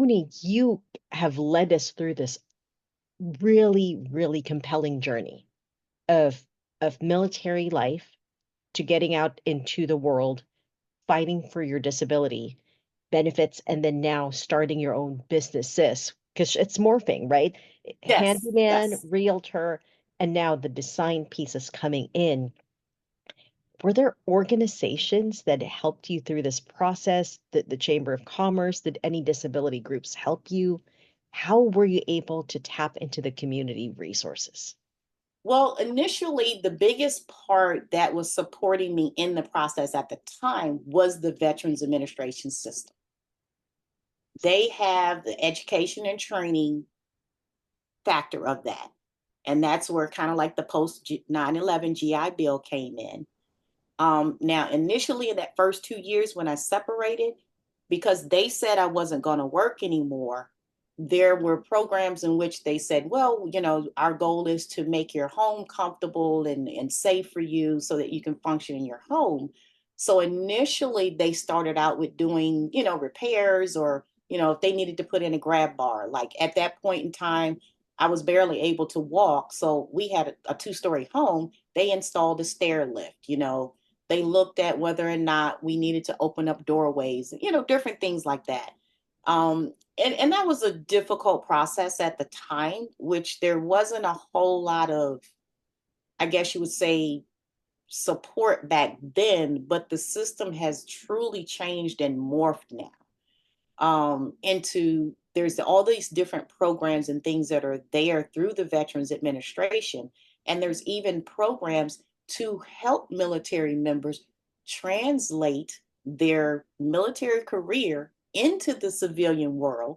Toni, you have led us through this really, really compelling journey of military life to getting out into the world, fighting for your disability benefits, and then now starting your own business, sis, because it's morphing, right? Yes, Handyman, yes. realtor, and now the design pieces coming in. Were there organizations that helped you through this process? The Chamber of Commerce? Did any disability groups help you? How were you able to tap into the community resources? Well, initially, the biggest part that was supporting me in the process at the time was the Veterans Administration system. They have the education and training factor of that. And that's where kind of like the post 9/11 GI Bill came in. Now, initially, in that first 2 years when I separated, because they said I wasn't going to work anymore, there were programs in which they said, well, our goal is to make your home comfortable and safe for you so that you can function in your home. So initially, they started out with doing, repairs or, if they needed to put in a grab bar. Like at that point in time, I was barely able to walk. So we had a two-story home. They installed a stair lift, they looked at whether or not we needed to open up doorways, different things like that. And that was a difficult process at the time, which there wasn't a whole lot of, I guess you would say, support back then, but the system has truly changed and morphed now into there's all these different programs and things that are there through the Veterans Administration. And there's even programs to help military members translate their military career into the civilian world.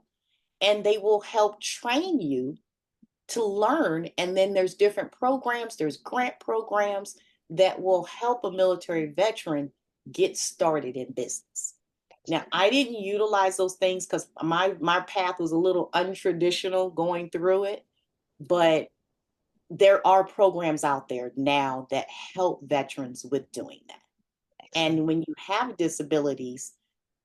And they will help train you to learn. And then there's different programs, there's grant programs that will help a military veteran get started in business. Now, I didn't utilize those things because my path was a little untraditional going through it, but there are programs out there now that help veterans with doing that. Excellent. And when you have disabilities,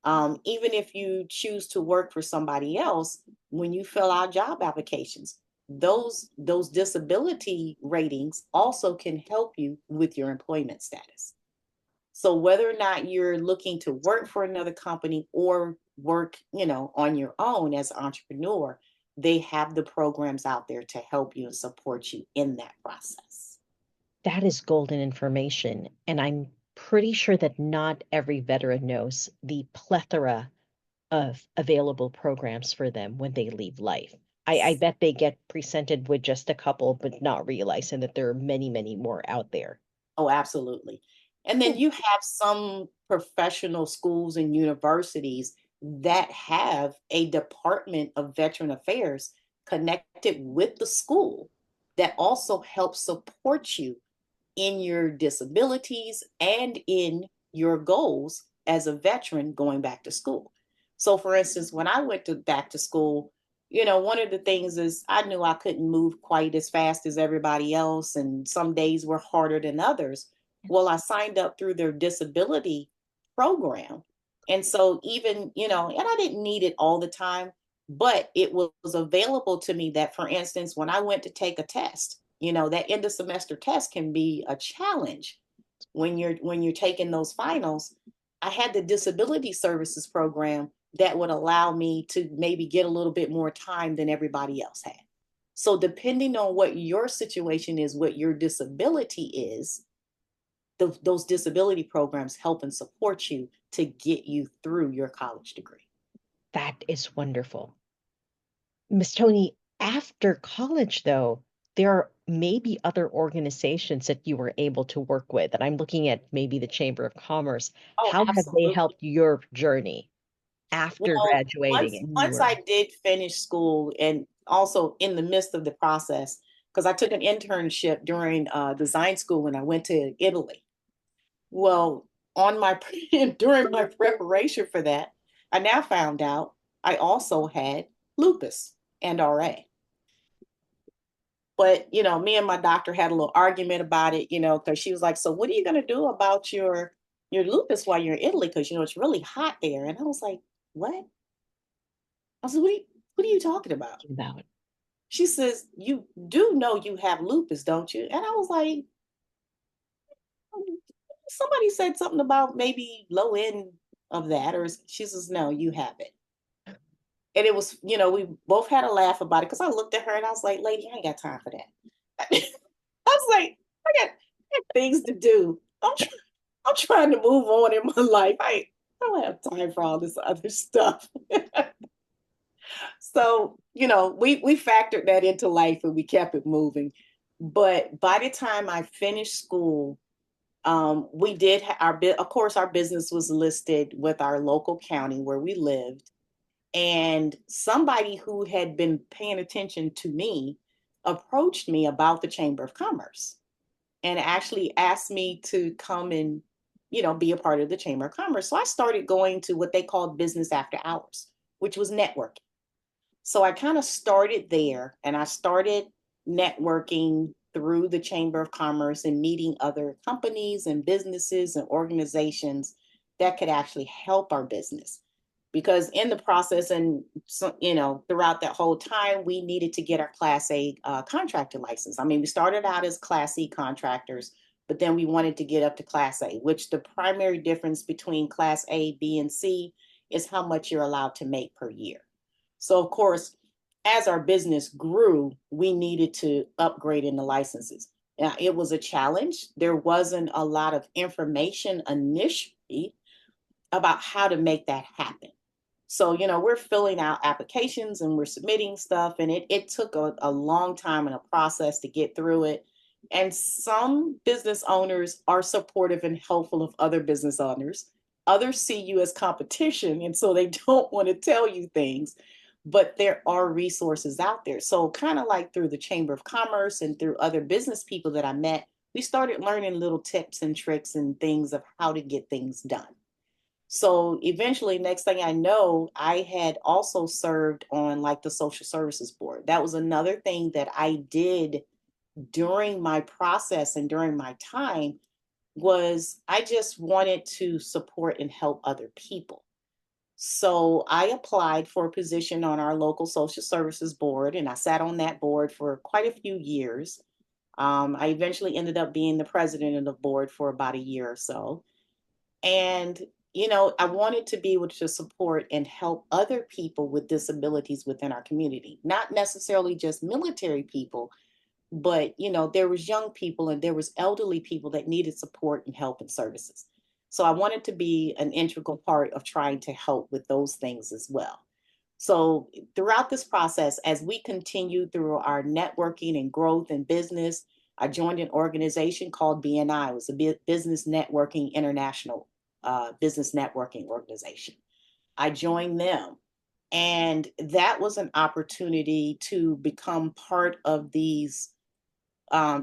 even if you choose to work for somebody else, when you fill out job applications, those disability ratings also can help you with your employment status. So whether or not you're looking to work for another company or work, on your own as an entrepreneur, they have the programs out there to help you and support you in that process. That is golden information. And I'm pretty sure that not every veteran knows the plethora of available programs for them when they leave life. I bet they get presented with just a couple, but not realizing that there are many, many more out there. Oh, absolutely. And then Hmm. you have some professional schools and universities that have a Department of Veteran Affairs connected with the school that also helps support you in your disabilities and in your goals as a veteran going back to school. So, for instance, when I went back to school, one of the things is I knew I couldn't move quite as fast as everybody else, and some days were harder than others. Well, I signed up through their disability program. And so, even, and I didn't need it all the time, but it was available to me that, for instance, when I went to take a test, that end of semester test can be a challenge when you're taking those finals. I had the disability services program that would allow me to maybe get a little bit more time than everybody else had. So depending on what your situation is, what your disability is, those disability programs help and support you to get you through your college degree. That is wonderful. Miss Tony, after college, though, there are maybe other organizations that you were able to work with. And I'm looking at maybe the Chamber of Commerce. Oh, How have they absolutely. helped your journey after Well, graduating once and you once were? I did finish school and also in the midst of the process, because I took an internship during design school when I went to Italy. Well, on my during my preparation for that, I now found out I also had lupus and RA. But me and my doctor had a little argument about it, because she was like, "So what are you going to do about your lupus while you're in Italy? Because it's really hot there." And I was like, "What?" I said, what are you talking about? About She says, you do know you have lupus, don't you? And I was like, somebody said something about maybe low end of that, or she says, no, you have it. And it was, we both had a laugh about it because I looked at her and I was like, lady, I ain't got time for that. I was like, I got things to do. I'm trying to move on in my life. I don't have time for all this other stuff. So, we factored that into life and we kept it moving. But by the time I finished school, we did of course, our business was listed with our local county where we lived. And somebody who had been paying attention to me approached me about the Chamber of Commerce and actually asked me to come and, be a part of the Chamber of Commerce. So I started going to what they called business after hours, which was networking. So I kind of started there and I started networking through the Chamber of Commerce and meeting other companies and businesses and organizations that could actually help our business. Because in the process and so, throughout that whole time, we needed to get our Class A contractor license. I mean, we started out as Class C contractors, but then we wanted to get up to Class A, which the primary difference between Class A, B, and C is how much you're allowed to make per year. So, of course, as our business grew, we needed to upgrade in the licenses. Now, it was a challenge. There wasn't a lot of information initially about how to make that happen. So, we're filling out applications and we're submitting stuff, and it took a long time and a process to get through it. And some business owners are supportive and helpful of other business owners. Others see you as competition, and so they don't want to tell you things, but there are resources out there. So, kind of like through the Chamber of Commerce and through other business people that I met, we started learning little tips and tricks and things of how to get things done. So eventually, next thing I know, I had also served on like the social services board. That was another thing that I did during my process and during my time was I just wanted to support and help other people. So I applied for a position on our local social services board, and I sat on that board for quite a few years. I eventually ended up being the president of the board for about a year or so. And, I wanted to be able to support and help other people with disabilities within our community, not necessarily just military people, but, there was young people and there was elderly people that needed support and help and services. So I wanted to be an integral part of trying to help with those things as well. So throughout this process, as we continued through our networking and growth and business, I joined an organization called BNI. It was a Business Networking International Business Networking Organization. I joined them. And that was an opportunity to become part of these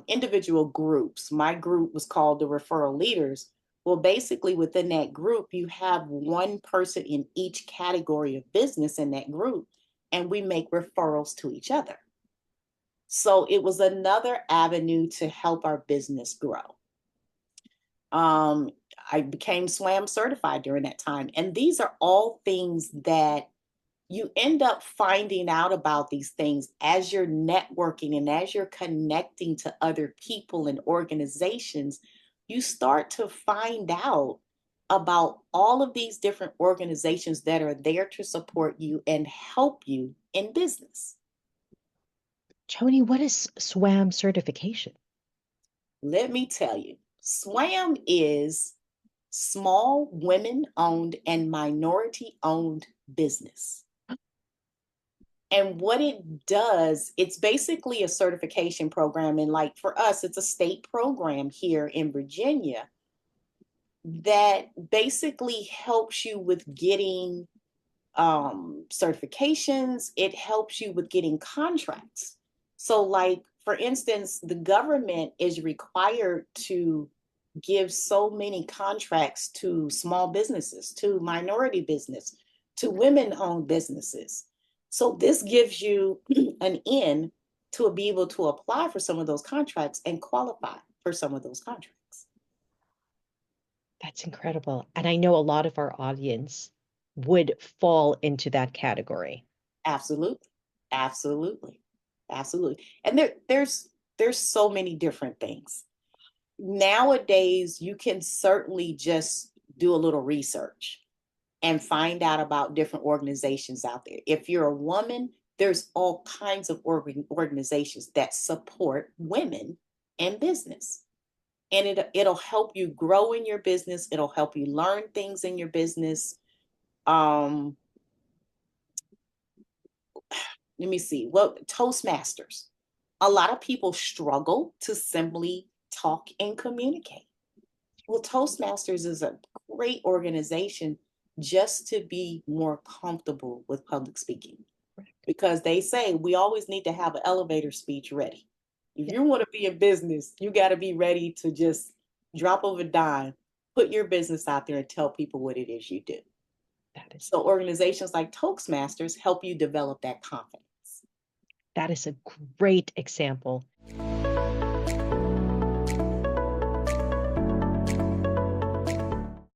individual groups. My group was called the Referral Leaders. Well, basically, within that group, you have one person in each category of business in that group, and we make referrals to each other. So it was another avenue to help our business grow. Um, I became SWAM certified during that time. And these are all things that you end up finding out about these things as you're networking and as you're connecting to other people and organizations. You start to find out about all of these different organizations that are there to support you and help you in business. Toni, what is SWAM certification? Let me tell you, SWAM is small women owned and minority owned business. And what it does, it's basically a certification program. And like for us, it's a state program here in Virginia that basically helps you with getting certifications. It helps you with getting contracts. So, like, for instance, the government is required to give so many contracts to small businesses, to minority business, to women-owned businesses. So this gives you an in to be able to apply for some of those contracts and qualify for some of those contracts. That's incredible. And I know a lot of our audience would fall into that category. Absolutely. Absolutely. Absolutely. And there's so many different things. Nowadays, you can certainly just do a little research and find out about different organizations out there. If you're a woman, there's all kinds of organizations that support women in business. And it'll help you grow in your business. It'll help you learn things in your business. Um, Let me see. Well, Toastmasters. A lot of people struggle to simply talk and communicate. Well, Toastmasters is a great organization just to be more comfortable with public speaking, because they say we always need to have an elevator speech ready. If Yeah, you want to be in business, you got to be ready to just drop of a dime, put your business out there and tell people what it is you do. that is So organizations like Toastmasters help you develop that confidence. that is a great example.